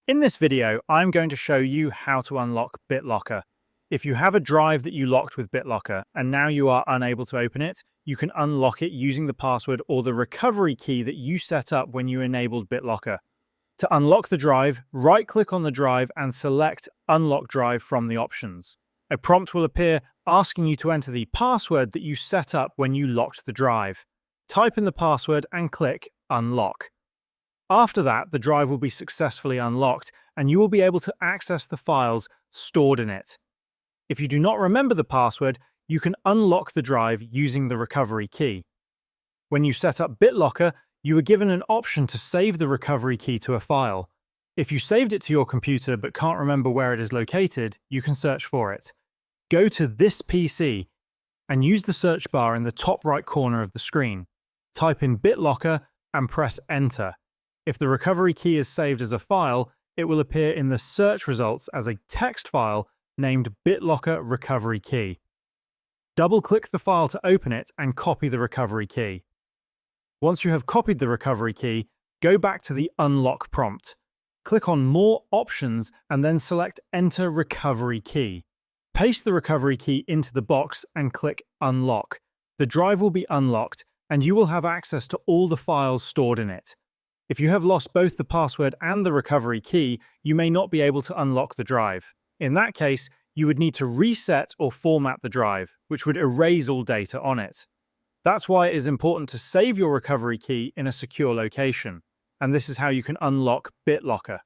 In this video, I'm going to show you how to unlock BitLocker. If you have a drive that you locked with BitLocker and now you are unable to open it, you can unlock it using the password or the recovery key that you set up when you enabled BitLocker. To unlock the drive, right-click on the drive and select Unlock Drive from the options. A prompt will appear asking you to enter the password that you set up when you locked the drive. Type in the password and click Unlock. After that, the drive will be successfully unlocked and you will be able to access the files stored in it. If you do not remember the password, you can unlock the drive using the recovery key. When you set up BitLocker, you were given an option to save the recovery key to a file. If you saved it to your computer but can't remember where it is located, you can search for it. Go to This PC and use the search bar in the top right corner of the screen. Type in BitLocker and press Enter. If the recovery key is saved as a file, it will appear in the search results as a text file named BitLocker Recovery Key. Double-click the file to open it and copy the recovery key. Once you have copied the recovery key, go back to the Unlock prompt. Click on More Options and then select Enter Recovery Key. Paste the recovery key into the box and click Unlock. The drive will be unlocked and you will have access to all the files stored in it. If you have lost both the password and the recovery key, you may not be able to unlock the drive. In that case, you would need to reset or format the drive, which would erase all data on it. That's why it is important to save your recovery key in a secure location, and this is how you can unlock BitLocker.